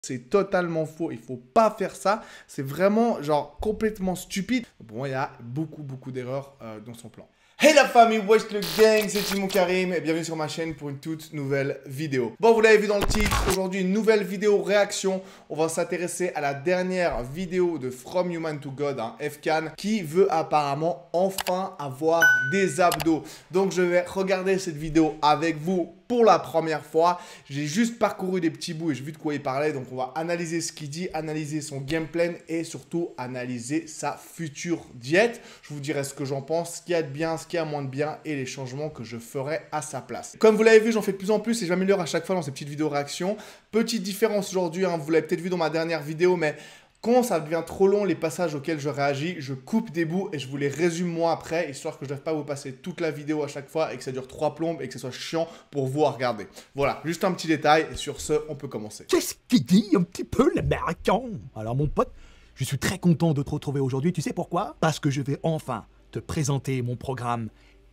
C'est totalement faux, il faut pas faire ça. C'est vraiment genre complètement stupide. Pour moi, il y a beaucoup d'erreurs dans son plan. Hey la famille, wesh le gang, c'est Timon Karim et bienvenue sur ma chaîne pour une toute nouvelle vidéo. Bon, vous l'avez vu dans le titre, aujourd'hui une nouvelle vidéo réaction. On va s'intéresser à la dernière vidéo de From Human to God, Fcan, qui veut apparemment enfin avoir des abdos. Donc je vais regarder cette vidéo avec vous pour la première fois. J'ai juste parcouru des petits bouts et j'ai vu de quoi il parlait. Donc on va analyser ce qu'il dit, analyser son game plan et surtout analyser sa future diète. Je vous dirai ce que j'en pense, ce qu'il y a de bien, ce qu'il y a moins de bien et les changements que je ferai à sa place. Comme vous l'avez vu, j'en fais de plus en plus et je m'améliore à chaque fois dans ces petites vidéos réactions. Petite différence aujourd'hui, vous l'avez peut-être vu dans ma dernière vidéo, mais quand ça devient trop long, les passages auxquels je réagis, je coupe des bouts et je vous les résume moi après, histoire que je ne doive pas vous passer toute la vidéo à chaque fois et que ça dure 3 plombes et que ce soit chiant pour vous à regarder. Voilà, juste un petit détail et sur ce, on peut commencer. Qu'est-ce qu'il dit un petit peu l'américain? Alors mon pote, je suis très content de te retrouver aujourd'hui, tu sais pourquoi? Parce que je vais enfin te présenter mon programme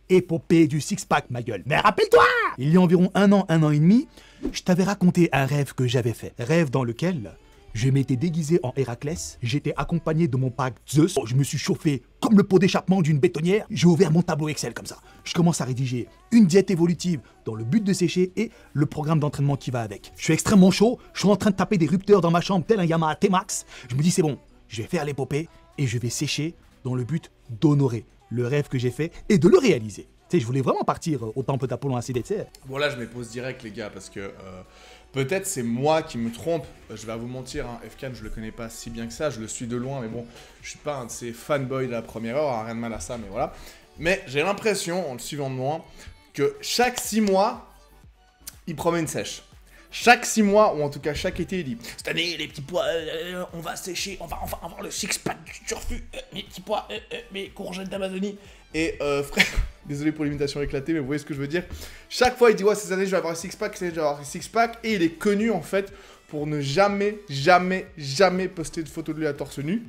Épopée du six-pack, ma gueule. Mais rappelle-toi, il y a environ un an et demi, je t'avais raconté un rêve que j'avais fait. Rêve dans lequel je m'étais déguisé en Héraclès, j'étais accompagné de mon pack Zeus, je me suis chauffé comme le pot d'échappement d'une bétonnière, j'ai ouvert mon tableau Excel comme ça. Je commence à rédiger une diète évolutive dans le but de sécher et le programme d'entraînement qui va avec. Je suis extrêmement chaud, je suis en train de taper des rupteurs dans ma chambre tel un Yamaha T-Max. Je me dis c'est bon, je vais faire l'épopée et je vais sécher dans le but d'honorer le rêve que j'ai fait et de le réaliser. Tu sais, je voulais vraiment partir au temple d'Apollon à CDC. Bon là, je me pose direct les gars parce que peut-être c'est moi qui me trompe. Je vais vous mentir, Fcan, je le connais pas si bien que ça, je le suis de loin, mais bon, je suis pas un de ces fanboys de la première heure, rien de mal à ça, mais voilà. Mais j'ai l'impression, en le suivant de loin, que chaque 6 mois, il promet une sèche. Chaque 6 mois, ou en tout cas chaque été, il dit « Cette année, les petits pois, on va sécher, on va enfin avoir le six-pack du turfu, mes petits pois, mes courgettes d'Amazonie. » Et frère, désolé pour l'imitation éclatée, mais vous voyez ce que je veux dire. Chaque fois, il dit « Ouais, cette année, je vais avoir un six-pack, cette année, je vais avoir un six-pack. » Et il est connu, en fait, pour ne jamais poster de photos de lui à torse nu.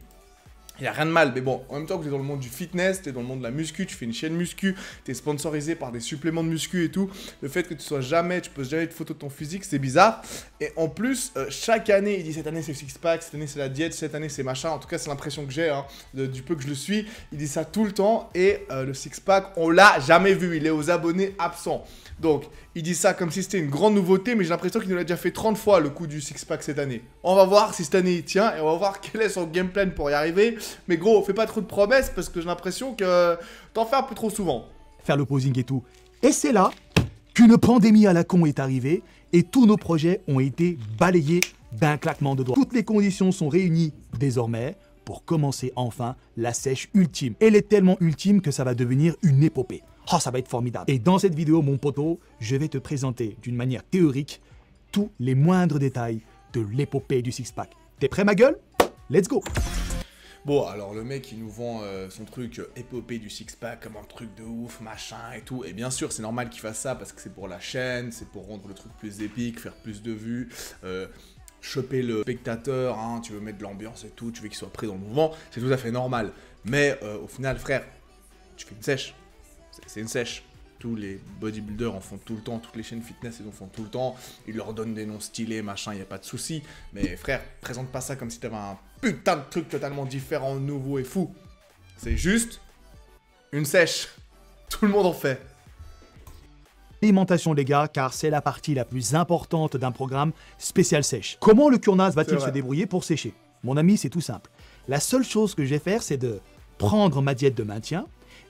Il n'y a rien de mal, mais bon, en même temps que tu es dans le monde du fitness, tu es dans le monde de la muscu, tu fais une chaîne muscu, tu es sponsorisé par des suppléments de muscu et tout, le fait que tu poses jamais de photos de ton physique, c'est bizarre. Et en plus, chaque année, il dit cette année c'est le six-pack, cette année c'est la diète, cette année c'est machin, en tout cas c'est l'impression que j'ai, du peu que je le suis, il dit ça tout le temps, et le six-pack, on l'a jamais vu, il est aux abonnés absents. Donc, il dit ça comme si c'était une grande nouveauté, mais j'ai l'impression qu'il nous l'a déjà fait 30 fois le coup du six-pack cette année. On va voir si cette année il tient, et on va voir quel est son game plan pour y arriver. Mais gros, fais pas trop de promesses, parce que j'ai l'impression que t'en fais un peu trop souvent. Faire le posing et tout. Et c'est là qu'une pandémie à la con est arrivée, et tous nos projets ont été balayés d'un claquement de doigts. Toutes les conditions sont réunies désormais pour commencer enfin la sèche ultime. Elle est tellement ultime que ça va devenir une épopée. Oh, ça va être formidable. Et dans cette vidéo, mon poteau, je vais te présenter d'une manière théorique tous les moindres détails de l'épopée du six-pack. T'es prêt, ma gueule? Let's go! Bon, alors le mec, il nous vend son truc épopée du six-pack comme un truc de ouf, machin et tout. Et bien sûr, c'est normal qu'il fasse ça parce que c'est pour la chaîne, c'est pour rendre le truc plus épique, faire plus de vues, choper le spectateur, tu veux mettre de l'ambiance et tout, tu veux qu'il soit pris dans le mouvement, c'est tout à fait normal. Mais au final, frère, tu fais une sèche. C'est une sèche. Tous les bodybuilders en font tout le temps, toutes les chaînes fitness ils en font tout le temps, ils leur donnent des noms stylés, machin, il n'y a pas de souci. Mais frère, présente pas ça comme si t'avais un putain de truc totalement différent, nouveau et fou. C'est juste une sèche. Tout le monde en fait. Alimentation les gars, car c'est la partie la plus importante d'un programme spécial sèche. Comment le Kurnaz va-t-il se débrouiller pour sécher? Mon ami, c'est tout simple. La seule chose que je vais faire, c'est de prendre ma diète de maintien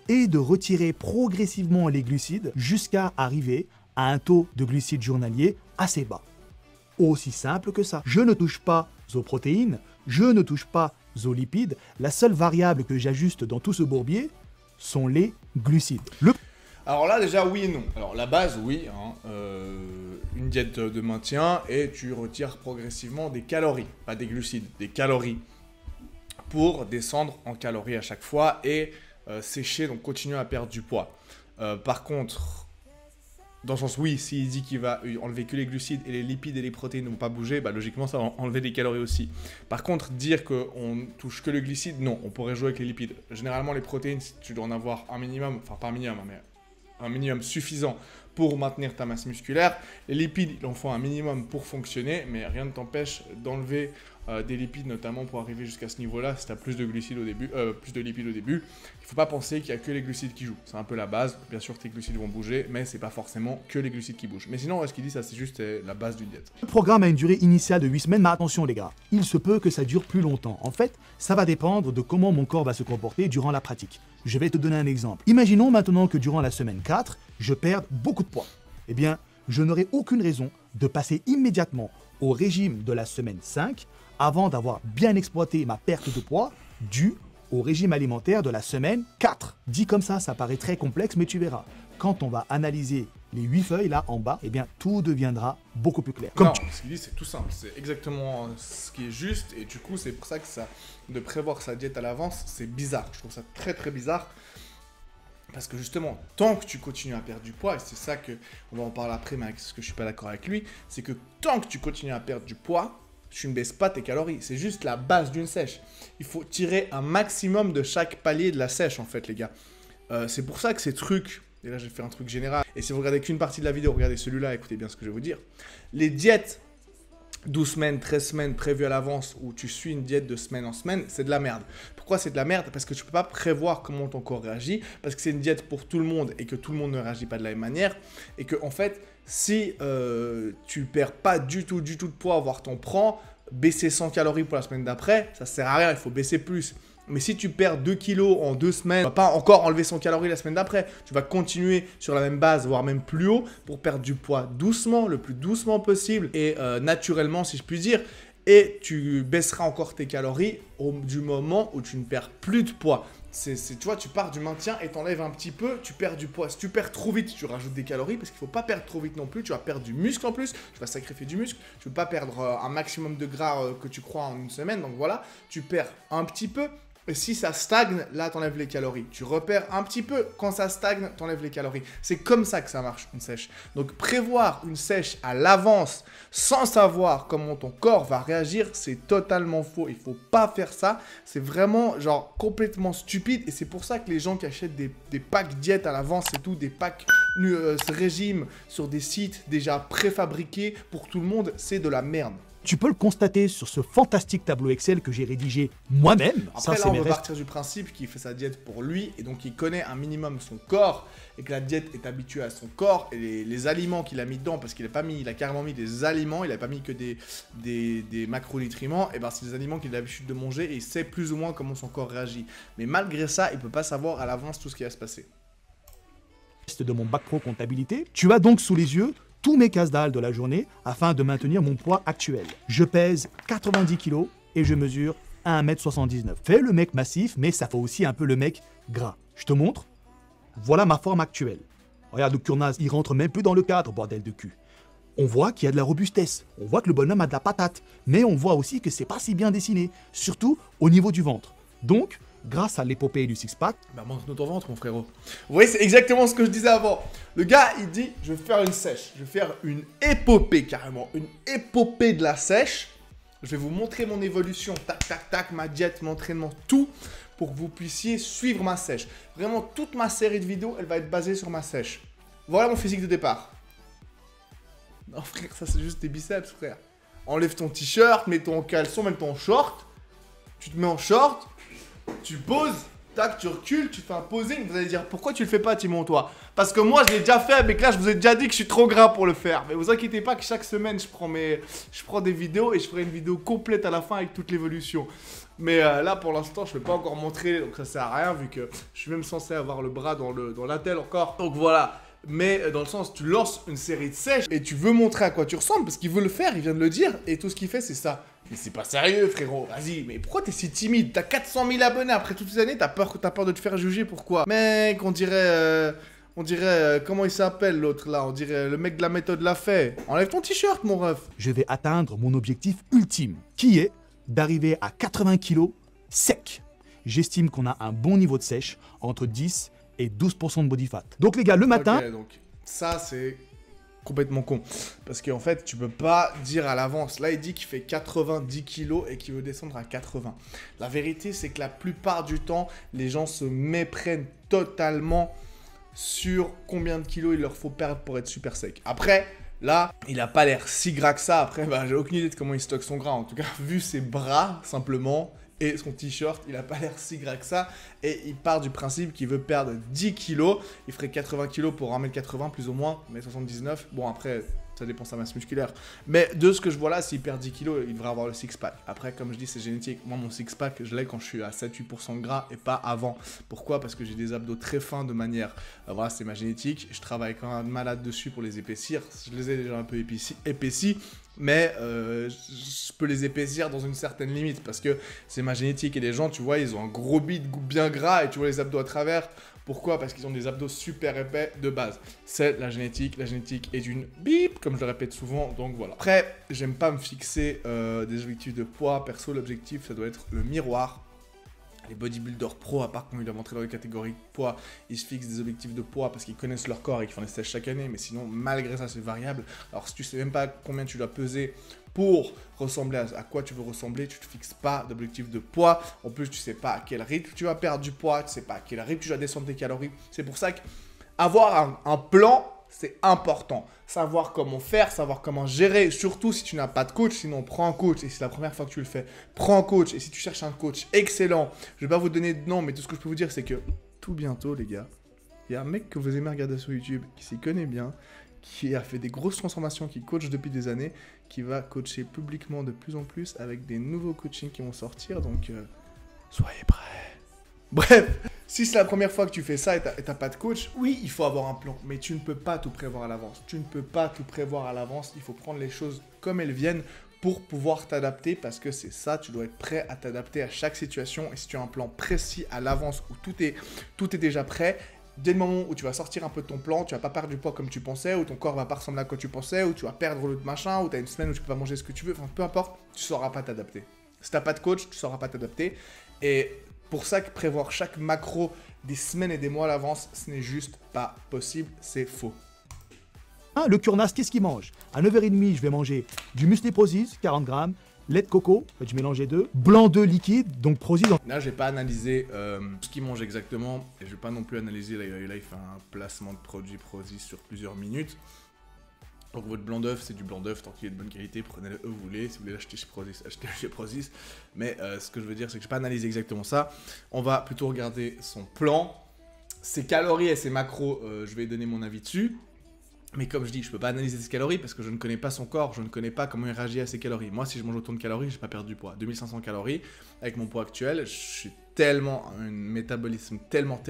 et de retirer progressivement les glucides jusqu'à arriver à un taux de glucides journalier assez bas. Aussi simple que ça. Je ne touche pas aux protéines, je ne touche pas aux lipides. La seule variable que j'ajuste dans tout ce bourbier sont les glucides. Alors là, déjà, oui et non. Alors la base, oui, une diète de maintien et tu retires progressivement des calories, pas des glucides, des calories pour descendre en calories à chaque fois et sécher, donc continuer à perdre du poids. Par contre, dans le sens, oui, s'il dit qu'il va enlever que les glucides et les lipides et les protéines ne vont pas bouger, bah logiquement ça va enlever des calories aussi. Par contre, dire qu'on touche que le glucide, non, on pourrait jouer avec les lipides. Généralement, les protéines, tu dois en avoir un minimum, enfin pas un minimum, mais un minimum suffisant pour maintenir ta masse musculaire. Les lipides, il en faut un minimum pour fonctionner, mais rien ne t'empêche d'enlever des lipides, notamment pour arriver jusqu'à ce niveau-là, si tu as plus de glucides au début, plus de lipides au début. Il ne faut pas penser qu'il n'y a que les glucides qui jouent. C'est un peu la base. Bien sûr, tes glucides vont bouger, mais c'est pas forcément que les glucides qui bougent. Mais sinon, ce qu'il dit, ça c'est juste la base d'une diète. Le programme a une durée initiale de 8 semaines, mais attention les gars, il se peut que ça dure plus longtemps. En fait, ça va dépendre de comment mon corps va se comporter durant la pratique. Je vais te donner un exemple. Imaginons maintenant que durant la semaine 4, je perde beaucoup de poids. Eh bien, je n'aurai aucune raison de passer immédiatement au régime de la semaine 5 avant d'avoir bien exploité ma perte de poids due au régime alimentaire de la semaine 4. Dit comme ça paraît très complexe, mais tu verras. Quand on va analyser les 8 feuilles là en bas, eh bien tout deviendra beaucoup plus clair. Non, ce qu'il dit c'est tout simple, c'est exactement ce qui est juste, et du coup c'est pour ça que de prévoir sa diète à l'avance, c'est bizarre. Je trouve ça très très bizarre. Parce que justement, tant que tu continues à perdre du poids, et c'est ça que, on va en parler après, mais ce que je suis pas d'accord avec lui, c'est que tant que tu continues à perdre du poids, tu ne baisses pas tes calories. C'est juste la base d'une sèche. Il faut tirer un maximum de chaque palier de la sèche, en fait, les gars. C'est pour ça que ces trucs, et là je vais faire un truc général, et si vous regardez qu'une partie de la vidéo, regardez celui-là, écoutez bien ce que je vais vous dire. Les diètes 12 semaines, 13 semaines prévues à l'avance, où tu suis une diète de semaine en semaine, c'est de la merde. Pourquoi c'est de la merde? Parce que tu ne peux pas prévoir comment ton corps réagit, parce que c'est une diète pour tout le monde et que tout le monde ne réagit pas de la même manière, et que en fait, si tu perds pas du tout de poids, voire t'en prends, baisser 100 calories pour la semaine d'après, ça sert à rien, il faut baisser plus. Mais si tu perds 2 kilos en 2 semaines, tu vas pas encore enlever 100 calories la semaine d'après. Tu vas continuer sur la même base, voire même plus haut, pour perdre du poids doucement, le plus doucement possible et naturellement, si je puis dire. Et tu baisseras encore tes calories du moment où tu ne perds plus de poids. Tu vois, tu pars du maintien et t'enlèves un petit peu, tu perds du poids. Si tu perds trop vite, tu rajoutes des calories parce qu'il ne faut pas perdre trop vite non plus. Tu vas perdre du muscle en plus, tu vas sacrifier du muscle. Tu ne veux pas perdre un maximum de gras que tu crois en une semaine. Donc voilà, tu perds un petit peu. Et si ça stagne, là, t'enlèves les calories. Tu repères un petit peu. Quand ça stagne, t'enlèves les calories. C'est comme ça que ça marche, une sèche. Donc, prévoir une sèche à l'avance, sans savoir comment ton corps va réagir, c'est totalement faux. Il faut pas faire ça. C'est vraiment, genre, complètement stupide. Et c'est pour ça que les gens qui achètent des packs diète à l'avance et tout, des packs régime sur des sites déjà préfabriqués pour tout le monde, c'est de la merde. Tu peux le constater sur ce fantastique tableau Excel que j'ai rédigé moi-même. Après, là, on va partir du principe qu'il fait sa diète pour lui et donc il connaît un minimum son corps et que la diète est habituée à son corps et les aliments qu'il a mis dedans, parce qu'il a carrément mis des aliments, il n'a pas mis que des macronutriments, et ben c'est des aliments qu'il a l'habitude de manger et il sait plus ou moins comment son corps réagit. Mais malgré ça, il ne peut pas savoir à l'avance tout ce qui va se passer. De mon bac pro comptabilité, tu as donc sous les yeux tous mes casse-dalles de la journée afin de maintenir mon poids actuel. Je pèse 90 kg et je mesure 1,79 m. Fais le mec massif, mais ça fait aussi un peu le mec gras. Je te montre. Voilà ma forme actuelle. Regarde le Kurnaz, il rentre même plus dans le cadre, bordel de cul. On voit qu'il y a de la robustesse, on voit que le bonhomme a de la patate, mais on voit aussi que c'est pas si bien dessiné, surtout au niveau du ventre. Donc, grâce à l'épopée du six-pack... Bah montre-nous ton ventre, mon frérot. Vous voyez, c'est exactement ce que je disais avant. Le gars, il dit, je vais faire une sèche. Je vais faire une épopée, carrément. Une épopée de la sèche. Je vais vous montrer mon évolution. Tac, tac, tac, ma diète, mon entraînement, tout. Pour que vous puissiez suivre ma sèche. Vraiment, toute ma série de vidéos, elle va être basée sur ma sèche. Voilà mon physique de départ. Non, frère, ça c'est juste tes biceps, frère. Enlève ton t-shirt, mets ton caleçon, mets ton short. Tu te mets en short. Tu poses, tac, tu recules, tu fais un posing. Vous allez dire, pourquoi tu le fais pas, Timon, toi? Parce que moi, je l'ai déjà fait, mais que là, je vous ai déjà dit que je suis trop gras pour le faire. Mais vous inquiétez pas que chaque semaine, je prends des vidéos et je ferai une vidéo complète à la fin avec toute l'évolution. Mais là, pour l'instant, je ne vais pas encore montrer, donc ça sert à rien, vu que je suis même censé avoir le bras dans l'attel encore. Donc voilà. Mais dans le sens, tu lances une série de sèches et tu veux montrer à quoi tu ressembles parce qu'il veut le faire, il vient de le dire, et tout ce qu'il fait, c'est ça. Mais c'est pas sérieux, frérot. Vas-y, mais pourquoi t'es si timide? T'as 400 000 abonnés après toutes ces années, t'as peur de te faire juger, pourquoi? Mec, on dirait, comment il s'appelle l'autre là? On dirait le mec de la méthode l'a fait. Enlève ton t-shirt, mon ref. Je vais atteindre mon objectif ultime, qui est d'arriver à 80 kg sec. J'estime qu'on a un bon niveau de sèche, entre 10 et 12% de body fat. Donc les gars, le matin... Ok, donc ça c'est complètement con. Parce qu'en fait, tu peux pas dire à l'avance. Là, il dit qu'il fait 90 kilos et qu'il veut descendre à 80. La vérité, c'est que la plupart du temps, les gens se méprennent totalement sur combien de kilos il leur faut perdre pour être super sec. Après, là, il a pas l'air si gras que ça. Après, j'ai aucune idée de comment il stocke son gras. En tout cas, vu ses bras, simplement, et son t-shirt, il a pas l'air si gras que ça. Et il part du principe qu'il veut perdre 10 kilos. Il ferait 80 kilos pour 1m80 plus ou moins, mais 79. Bon, après, ça dépend de sa masse musculaire. Mais de ce que je vois là, s'il perd 10 kilos, il devrait avoir le six-pack. Après, comme je dis, c'est génétique. Moi, mon six-pack, je l'ai quand je suis à 7-8% de gras et pas avant. Pourquoi? Parce que j'ai des abdos très fins de manière... voilà, c'est ma génétique. Je travaille quand même malade dessus pour les épaissir. Je les ai déjà un peu épaissis. Mais je peux les épaissir dans une certaine limite parce que c'est ma génétique. Et les gens, tu vois, ils ont un gros bide bien gras et tu vois les abdos à travers. Pourquoi? Parce qu'ils ont des abdos super épais de base. C'est la génétique. La génétique est une bip, comme je le répète souvent. Donc voilà. Après, j'aime pas me fixer des objectifs de poids. Perso, l'objectif, ça doit être le miroir. Les bodybuilders pro, à part quand ils doivent entrer dans les catégories de poids, ils se fixent des objectifs de poids parce qu'ils connaissent leur corps et qu'ils font des stages chaque année. Mais sinon, malgré ça, c'est variable. Alors, si tu sais même pas combien tu dois peser pour ressembler à quoi tu veux ressembler, tu te fixes pas d'objectif de poids. En plus, tu sais pas à quel rythme tu vas perdre du poids, tu sais pas à quel rythme tu dois descendre tes calories. C'est pour ça qu'avoir un plan, c'est important. Savoir comment faire, savoir comment gérer, surtout si tu n'as pas de coach. Sinon, prends un coach. Et si c'est la première fois que tu le fais, prends un coach. Et si tu cherches un coach excellent, je vais pas vous donner de nom, mais tout ce que je peux vous dire, c'est que tout bientôt, les gars, il y a un mec que vous aimez regarder sur YouTube qui s'y connaît bien, qui a fait des grosses transformations, qui coach depuis des années, qui va coacher publiquement de plus en plus avec des nouveaux coachings qui vont sortir. Donc, soyez prêts. Bref, si c'est la première fois que tu fais ça et t'as pas de coach, oui, il faut avoir un plan, mais tu ne peux pas tout prévoir à l'avance. Tu ne peux pas tout prévoir à l'avance, il faut prendre les choses comme elles viennent pour pouvoir t'adapter parce que c'est ça, tu dois être prêt à t'adapter à chaque situation. Et si tu as un plan précis à l'avance où tout est déjà prêt, dès le moment où tu vas sortir un peu de ton plan, tu vas pas perdre du poids comme tu pensais, ou ton corps va pas ressembler à quoi tu pensais, ou tu vas perdre l'autre machin, ou tu as une semaine où tu peux pas manger ce que tu veux, enfin peu importe, tu sauras pas t'adapter. Si t'as pas de coach, tu sauras pas t'adapter. Et pour ça que prévoir chaque macro des semaines et des mois à l'avance, ce n'est juste pas possible, c'est faux. Le Kurnas, qu'est-ce qu'il mange? À 9h30, je vais manger du muesli Prozis, 40 grammes, lait de coco, je mélange les deux, blanc d'œuf liquide, donc Prozis. Là, j'ai pas analysé ce qu'il mange exactement, et je vais pas non plus analyser, là il fait un placement de produit Prozis sur plusieurs minutes. Donc votre blanc d'œuf, c'est du blanc d'œuf, tant qu'il est de bonne qualité, prenez-le où vous voulez. Si vous voulez l'acheter chez Prozis, achetez-le chez Prozis. Mais ce que je veux dire, c'est que je n'ai pas analysé exactement ça. On va plutôt regarder son plan. Ses calories et ses macros, je vais donner mon avis dessus. Mais comme je dis, je ne peux pas analyser ses calories parce que je ne connais pas son corps, je ne connais pas comment il réagit à ses calories. Moi, si je mange autant de calories, je ne vais pas perdre du poids. 2500 calories, avec mon poids actuel, je suis tellement, un métabolisme tellement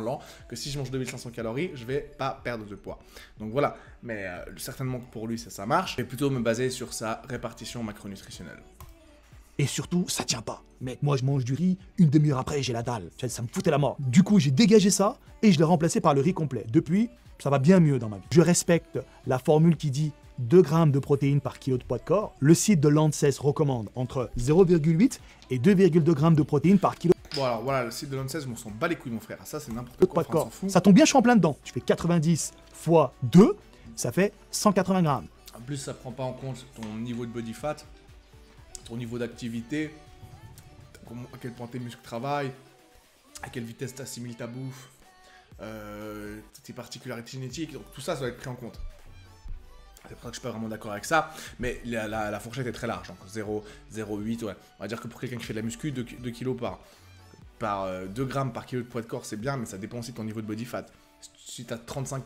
lent que si je mange 2500 calories, je vais pas perdre de poids. Donc voilà, mais certainement que pour lui, ça marche. Je vais plutôt me baser sur sa répartition macronutritionnelle. Et surtout, ça tient pas. Mec, moi je mange du riz, une demi-heure après j'ai la dalle. Ça me foutait la mort. Du coup, j'ai dégagé ça et je l'ai remplacé par le riz complet. Depuis, ça va bien mieux dans ma vie. Je respecte la formule qui dit 2 grammes de protéines par kilo de poids de corps. Le site de l'ANSES recommande entre 0,8 et 2,2 grammes de protéines par kilo. Bon alors voilà, le site de l'ANSES, on s'en bat les couilles mon frère. Ça c'est n'importe quoi, Poids de on s'en fout. Ça tombe bien, je suis en plein dedans. Tu fais 90 fois 2, ça fait 180 grammes. En plus, ça prend pas en compte ton niveau de body fat, ton niveau d'activité, à quel point tes muscles travaillent, à quelle vitesse tu assimiles ta bouffe, tes particularités génétiques, donc tout ça, ça va être pris en compte. C'est pour ça que je suis pas vraiment d'accord avec ça, mais la fourchette est très large, donc 0,8, ouais. On va dire que pour quelqu'un qui fait de la muscu, 2 kg par 2 grammes par kilo de poids de corps, c'est bien, mais ça dépend aussi de ton niveau de body fat. Si tu as 35%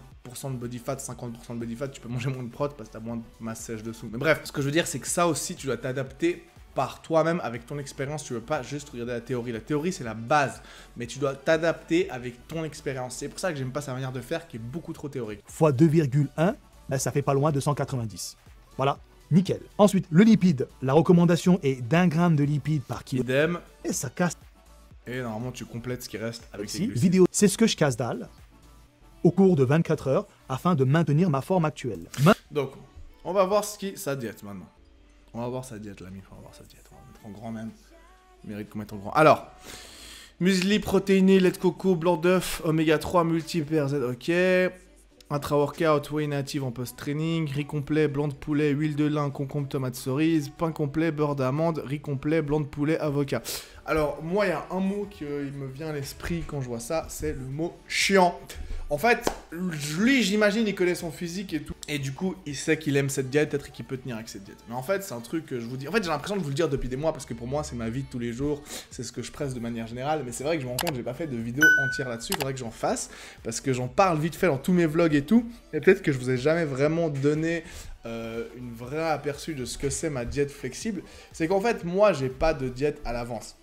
de body fat, 50% de body fat, tu peux manger moins de prot parce que tu as moins de masse sèche dessous. Mais bref, ce que je veux dire, c'est que ça aussi, tu dois t'adapter par toi-même avec ton expérience. Tu ne veux pas juste regarder la théorie. La théorie, c'est la base, mais tu dois t'adapter avec ton expérience. C'est pour ça que j'aime pas sa manière de faire qui est beaucoup trop théorique. Fois 2,1, ben, ça fait pas loin de 190. Voilà, nickel. Ensuite, le lipide. La recommandation est d'1 gramme de lipides par kilo. Idem. Et ça casse. Et normalement, tu complètes ce qui reste avec Si, les glucides. vidéo. C'est ce que je casse dalle au cours de 24 heures afin de maintenir ma forme actuelle. Donc, on va voir sa diète maintenant. On va voir sa diète, l'ami. On va voir sa diète. On va mettre en grand même. Il mérite qu'on mette en grand. Alors, muesli, protéiné, lait de coco, blanc d'œuf, oméga 3, multi-PRZ, ok. Intra-workout, whey native en post-training, riz complet, blanc de poulet, huile de lin, concombre, tomate cerise, pain complet, beurre d'amande, riz complet, blanc de poulet, avocat. Alors, moi, il y a un mot qui me vient à l'esprit quand je vois ça, c'est le mot chiant. En fait, lui, j'imagine, il connaît son physique et tout. Et du coup, il sait qu'il aime cette diète, peut-être qu'il peut tenir avec cette diète. Mais en fait, c'est un truc que je vous dis. En fait, j'ai l'impression de vous le dire depuis des mois parce que pour moi, c'est ma vie de tous les jours. C'est ce que je presse de manière générale. Mais c'est vrai que je me rends compte que j'ai pas fait de vidéo entière là-dessus. Il faudrait que j'en fasse parce que j'en parle vite fait dans tous mes vlogs et tout. Et peut-être que je vous ai jamais vraiment donné une vraie aperçu de ce que c'est ma diète flexible. C'est qu'en fait, moi, j'ai pas de diète à l'avance.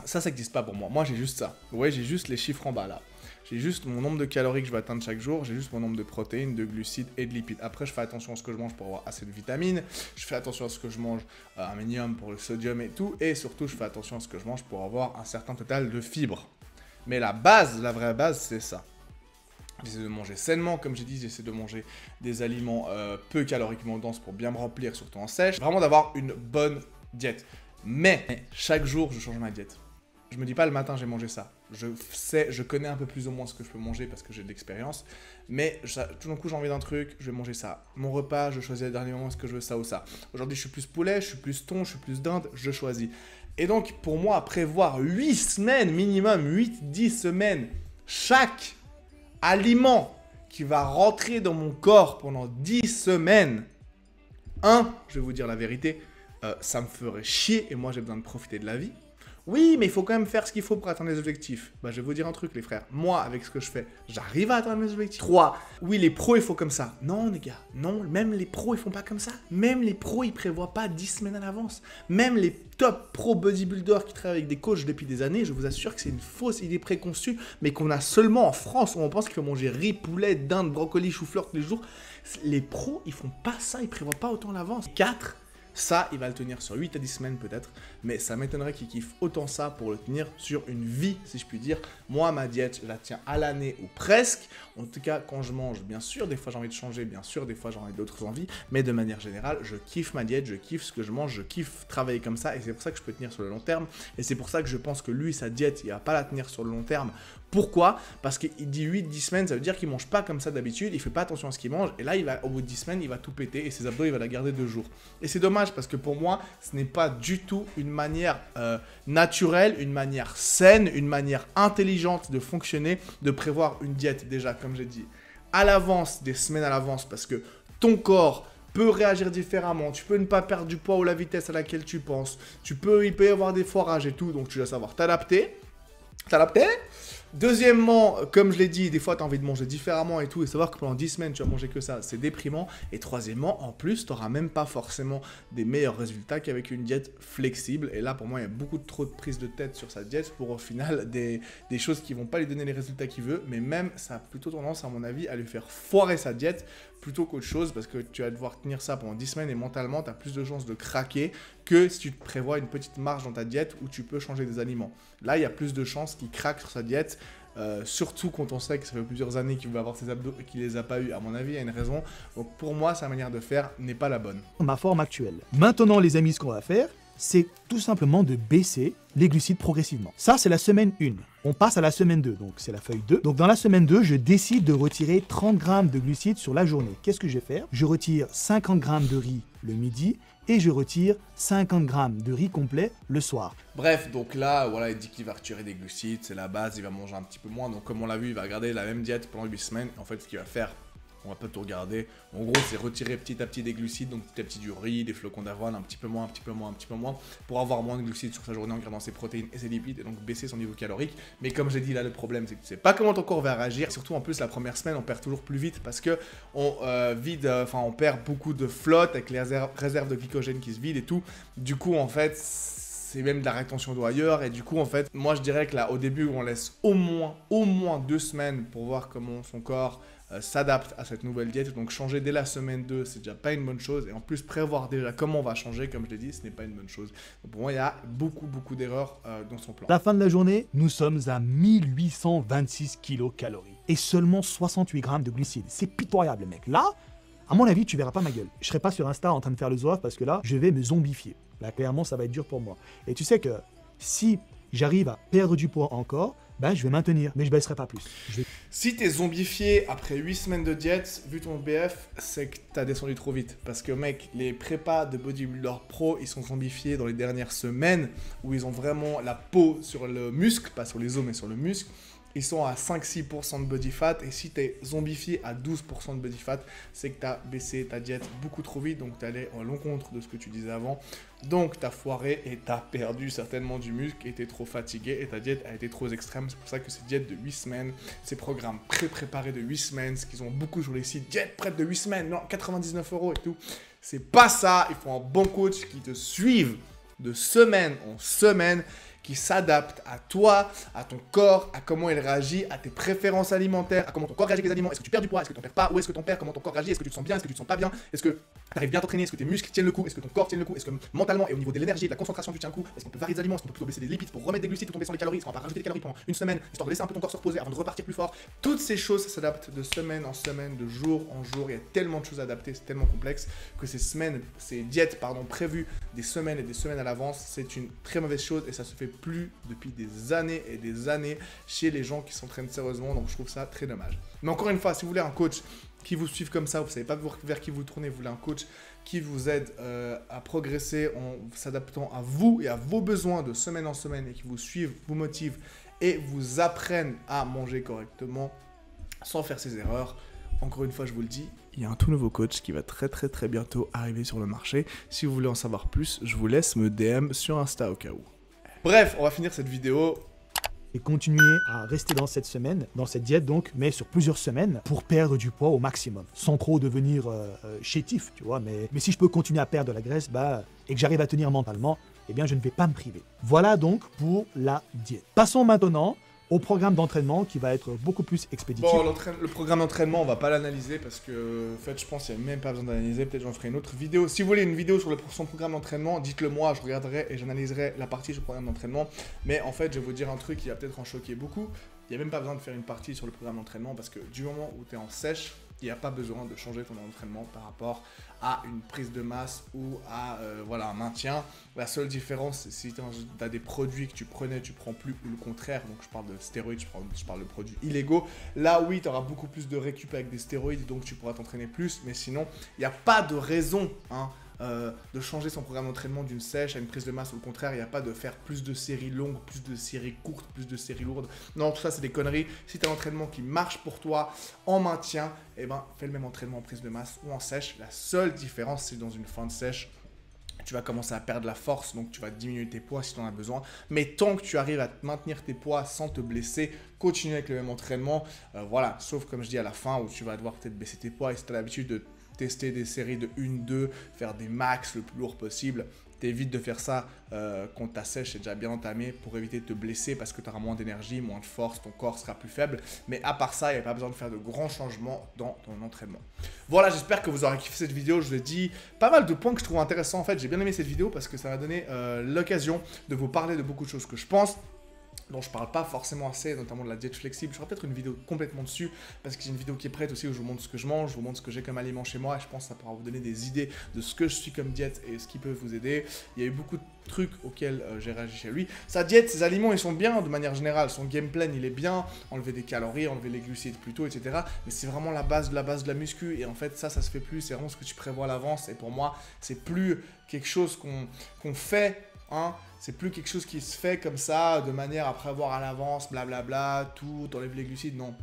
Ça n'existe pas pour moi. Moi, j'ai juste ça. Vous voyez, j'ai juste les chiffres en bas là. J'ai juste mon nombre de calories que je vais atteindre chaque jour, j'ai juste mon nombre de protéines, de glucides et de lipides. Après, je fais attention à ce que je mange pour avoir assez de vitamines, je fais attention à ce que je mange, un minimum pour le sodium et tout, et surtout, je fais attention à ce que je mange pour avoir un certain total de fibres. Mais la base, la vraie base, c'est ça. J'essaie de manger sainement, comme j'ai dit, j'essaie de manger des aliments peu caloriquement denses pour bien me remplir, surtout en sèche. Vraiment d'avoir une bonne diète. Mais chaque jour, je change ma diète. Je me dis pas le matin, j'ai mangé ça. Je connais un peu plus ou moins ce que je peux manger parce que j'ai de l'expérience. Mais tout d'un coup, j'ai envie d'un truc, je vais manger ça. Mon repas, je choisis à dernier moment est-ce que je veux ça ou ça. Aujourd'hui, je suis plus poulet, je suis plus thon, je suis plus dinde, je choisis. Et donc, pour moi, prévoir 8 semaines minimum, 8-10 semaines, chaque aliment qui va rentrer dans mon corps pendant 10 semaines, je vais vous dire la vérité, ça me ferait chier et moi, j'ai besoin de profiter de la vie. Oui, mais il faut quand même faire ce qu'il faut pour atteindre les objectifs. Bah, je vais vous dire un truc, les frères. Moi, avec ce que je fais, j'arrive à atteindre mes objectifs. 3. Oui, les pros, il faut comme ça. Non, les gars, non. Même les pros, ils font pas comme ça. Même les pros, ils prévoient pas 10 semaines à l'avance. Même les top pro bodybuilders qui travaillent avec des coachs depuis des années, je vous assure que c'est une fausse idée préconçue, mais qu'on a seulement en France, où on pense qu'il faut manger riz, poulet, dinde, brocoli, chou-fleur tous les jours. Les pros, ils font pas ça, ils prévoient pas autant à l'avance. 4. Ça, il va le tenir sur 8 à 10 semaines peut-être, mais ça m'étonnerait qu'il kiffe autant ça pour le tenir sur une vie, si je puis dire. Moi, ma diète, je la tiens à l'année ou presque. En tout cas, quand je mange, bien sûr, des fois j'ai envie de changer, bien sûr, des fois j'ai envie d'autres envies, mais de manière générale, je kiffe ma diète, je kiffe ce que je mange, je kiffe travailler comme ça, et c'est pour ça que je peux tenir sur le long terme, et c'est pour ça que je pense que lui, sa diète, il va pas la tenir sur le long terme. Pourquoi? Parce qu'il dit 8-10 semaines, ça veut dire qu'il mange pas comme ça d'habitude, il fait pas attention à ce qu'il mange, et là, au bout de 10 semaines, il va tout péter, et ses abdos, il va la garder 2 jours. Et c'est dommage, parce que pour moi, ce n'est pas du tout une manière naturelle, une manière saine, une manière intelligente de fonctionner, de prévoir une diète, déjà, comme j'ai dit, à l'avance, des semaines à l'avance, parce que ton corps peut réagir différemment, tu peux ne pas perdre du poids ou la vitesse à laquelle tu penses, il peut y avoir des foirages et tout, donc tu dois savoir t'adapter. Deuxièmement, comme je l'ai dit, des fois tu as envie de manger différemment et tout, et savoir que pendant 10 semaines tu vas manger que ça, c'est déprimant. Et troisièmement, en plus, tu n'auras même pas forcément des meilleurs résultats qu'avec une diète flexible. Et là, pour moi, il y a beaucoup trop de prise de tête sur sa diète pour au final des choses qui vont pas lui donner les résultats qu'il veut, mais même ça a plutôt tendance, à mon avis, à lui faire foirer sa diète plutôt qu'autre chose, parce que tu vas devoir tenir ça pendant 10 semaines et mentalement, tu as plus de chances de craquer que si tu te prévois une petite marge dans ta diète où tu peux changer des aliments. Là, il y a plus de chances qu'il craque sur sa diète, surtout quand on sait que ça fait plusieurs années qu'il va avoir ses abdos et qu'il les a pas eu. À mon avis, il y a une raison. Donc pour moi, sa manière de faire n'est pas la bonne. Ma forme actuelle. Maintenant, les amis, ce qu'on va faire, c'est tout simplement de baisser les glucides progressivement. Ça, c'est la semaine 1. On passe à la semaine 2, donc c'est la feuille 2. Donc dans la semaine 2, je décide de retirer 30 grammes de glucides sur la journée. Qu'est-ce que je vais faire? Je retire 50 grammes de riz le midi et je retire 50 grammes de riz complet le soir. Bref, donc là, voilà, il dit qu'il va retirer des glucides, c'est la base, il va manger un petit peu moins. Donc comme on l'a vu, il va garder la même diète pendant 8 semaines. En fait, ce qu'il va faire, on va pas tout regarder. En gros, c'est retirer petit à petit des glucides, donc petit à petit du riz, des flocons d'avoine, un petit peu moins, pour avoir moins de glucides sur sa journée en gardant ses protéines et ses lipides, et donc baisser son niveau calorique. Mais comme j'ai dit là, le problème, c'est que tu sais pas comment ton corps va réagir. Surtout en plus, la première semaine, on perd toujours plus vite parce que on perd beaucoup de flotte avec les réserves de glycogène qui se vident et tout. Du coup, en fait, c'est même de la rétention d'eau ailleurs, et du coup en fait moi je dirais que là au début on laisse au moins 2 semaines pour voir comment son corps s'adapte à cette nouvelle diète. Donc changer dès la semaine 2, c'est déjà pas une bonne chose, et en plus prévoir déjà comment on va changer, comme je l'ai dit, ce n'est pas une bonne chose. Donc pour moi il y a beaucoup d'erreurs dans son plan. À la fin de la journée, nous sommes à 1826 kcal et seulement 68 grammes de glucides. C'est pitoyable, mec. Là, à mon avis, tu verras pas ma gueule. Je serai pas sur Insta en train de faire le zouave parce que là, je vais me zombifier. Là, clairement, ça va être dur pour moi. Et tu sais que si j'arrive à perdre du poids encore, ben, je vais maintenir, mais je baisserai pas plus. Si t'es zombifié après 8 semaines de diète, vu ton BF, c'est que t'as descendu trop vite. Parce que mec, les prépas de bodybuilder pro, ils sont zombifiés dans les dernières semaines, où ils ont vraiment la peau sur le muscle, pas sur les os mais sur le muscle. ils sont à 5-6% de body fat. Et si tu es zombifié à 12% de body fat, c'est que tu as baissé ta diète beaucoup trop vite. Donc tu allais à l'encontre de ce que tu disais avant. Donc tu as foiré et tu as perdu certainement du muscle et tu es trop fatigué et ta diète a été trop extrême. C'est pour ça que ces diètes de 8 semaines, ces programmes pré-préparés de 8 semaines, ce qu'ils ont beaucoup sur les sites, diète prête de 8 semaines, non, 99 € et tout. C'est pas ça. Il faut un bon coach qui te suive de semaine en semaine, qui s'adapte à toi, à ton corps, à comment il réagit, à tes préférences alimentaires, à comment ton corps réagit avec les aliments. Est-ce que tu perds du poids? Est-ce que tu n'en perds pas? Où est-ce que tu en perds? Comment ton corps réagit? Est-ce que tu te sens bien? Est-ce que tu te sens pas bien? Est-ce que tu arrives bien à t'entraîner? Est-ce que tes muscles tiennent le coup? Est-ce que ton corps tient le coup? Est-ce que mentalement et au niveau de l'énergie et de la concentration tu tiens le coup? Est-ce qu'on peut varier les aliments? Est-ce qu'on peut plutôt baisser des lipides pour remettre des glucides tout en baissant les calories? Est-ce qu'on va pas rajouter des calories pendant une semaine histoire de laisser un peu ton corps se reposer avant de repartir plus fort? Toutes ces choses s'adaptent de semaine en semaine, de jour en jour. Il y a tellement de choses à adapter, c'est tellement complexe que ces diètes prévues des semaines et des semaines à l'avance, c'est une très mauvaise chose et ça se fait plus depuis des années et des années chez les gens qui s'entraînent sérieusement, donc je trouve ça très dommage. Mais encore une fois, si vous voulez un coach qui vous suive comme ça, vous ne savez pas vers qui vous tournez, vous voulez un coach qui vous aide à progresser en s'adaptant à vous et à vos besoins de semaine en semaine et qui vous suive, vous motive et vous apprenne à manger correctement sans faire ses erreurs. Encore une fois, je vous le dis, il y a un tout nouveau coach qui va très bientôt arriver sur le marché. Si vous voulez en savoir plus, je vous laisse me DM sur Insta au cas où. Bref, on va finir cette vidéo. Et continuer à rester dans cette semaine, dans cette diète donc, mais sur plusieurs semaines, pour perdre du poids au maximum, sans trop devenir chétif, tu vois. Mais si je peux continuer à perdre de la graisse, et que j'arrive à tenir mentalement, eh bien je ne vais pas me priver. Voilà donc pour la diète. Passons maintenant au programme d'entraînement qui va être beaucoup plus expéditif. Bon, le programme d'entraînement, on va pas l'analyser parce que, en fait, je pense qu'il n'y a même pas besoin d'analyser. Peut-être j'en ferai une autre vidéo. Si vous voulez une vidéo sur son programme d'entraînement, dites-le moi, je regarderai et j'analyserai la partie sur le programme d'entraînement. Mais en fait, je vais vous dire un truc qui va peut-être en choquer beaucoup. Il n'y a même pas besoin de faire une partie sur le programme d'entraînement parce que du moment où tu es en sèche, il n'y a pas besoin de changer ton entraînement par rapport à une prise de masse ou à un maintien. La seule différence, c'est si tu as des produits que tu prenais, tu prends plus, ou le contraire. Donc je parle de stéroïdes, je parle de produits illégaux. Là, oui, tu auras beaucoup plus de récup avec des stéroïdes, donc tu pourras t'entraîner plus. Mais sinon, il n'y a pas de raison de changer son programme d'entraînement d'une sèche à une prise de masse. Au contraire, il n'y a pas de faire plus de séries longues, plus de séries courtes, plus de séries lourdes. Non, tout ça, c'est des conneries. Si tu as un entraînement qui marche pour toi en maintien, eh ben, fais le même entraînement en prise de masse ou en sèche. La seule différence, c'est dans une fin de sèche, tu vas commencer à perdre la force, donc tu vas diminuer tes poids si tu en as besoin. Mais tant que tu arrives à maintenir tes poids sans te blesser, continue avec le même entraînement. Sauf comme je dis à la fin où tu vas devoir peut-être baisser tes poids et si tu as l'habitude de tester des séries de 1-2, faire des max le plus lourd possible. T'évites de faire ça quand ta sèche est déjà bien entamée pour éviter de te blesser parce que tu auras moins d'énergie, moins de force, ton corps sera plus faible. Mais à part ça, il n'y a pas besoin de faire de grands changements dans ton entraînement. Voilà, j'espère que vous aurez kiffé cette vidéo. Je vous ai dit pas mal de points que je trouve intéressants. En fait, j'ai bien aimé cette vidéo parce que ça m'a donné l'occasion de vous parler de beaucoup de choses que je pense, dont je parle pas forcément assez, notamment de la diète flexible. Je ferai peut-être une vidéo complètement dessus, parce que j'ai une vidéo qui est prête aussi où je vous montre ce que je mange, je vous montre ce que j'ai comme aliment chez moi, et je pense que ça pourra vous donner des idées de ce que je suis comme diète et ce qui peut vous aider. Il y a eu beaucoup de trucs auxquels j'ai réagi chez lui. Sa diète, ses aliments, ils sont bien de manière générale, son game plan, il est bien, enlever des calories, enlever les glucides plutôt, etc. Mais c'est vraiment la base de la muscu, et en fait, ça se fait plus, c'est vraiment ce que tu prévois à l'avance, et pour moi, c'est plus quelque chose qu'on fait, c'est plus quelque chose qui se fait comme ça, de manière à prévoir à l'avance, blablabla, tout, t'enlèves les glucides, non.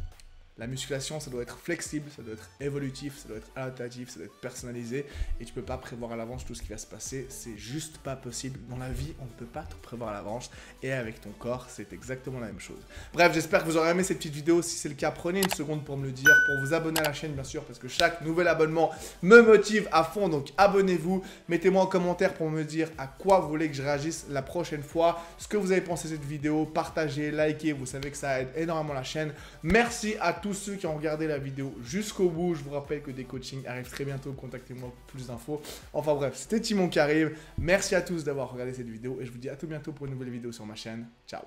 La musculation, ça doit être flexible, ça doit être évolutif, ça doit être adaptatif, ça doit être personnalisé. Et tu peux pas prévoir à l'avance tout ce qui va se passer. C'est juste pas possible. Dans la vie, on ne peut pas tout prévoir à l'avance. Et avec ton corps, c'est exactement la même chose. Bref, j'espère que vous aurez aimé cette petite vidéo. Si c'est le cas, prenez une seconde pour me le dire, pour vous abonner à la chaîne, bien sûr, parce que chaque nouvel abonnement me motive à fond. Donc abonnez-vous. Mettez-moi en commentaire pour me dire à quoi vous voulez que je réagisse la prochaine fois. Ce que vous avez pensé de cette vidéo. Partagez, likez. Vous savez que ça aide énormément la chaîne. Merci à tous ceux qui ont regardé la vidéo jusqu'au bout. Je vous rappelle que des coachings arrivent très bientôt. Contactez-moi pour plus d'infos. Enfin bref, c'était Timon qui arrive. Merci à tous d'avoir regardé cette vidéo et je vous dis à tout bientôt pour une nouvelle vidéo sur ma chaîne. Ciao.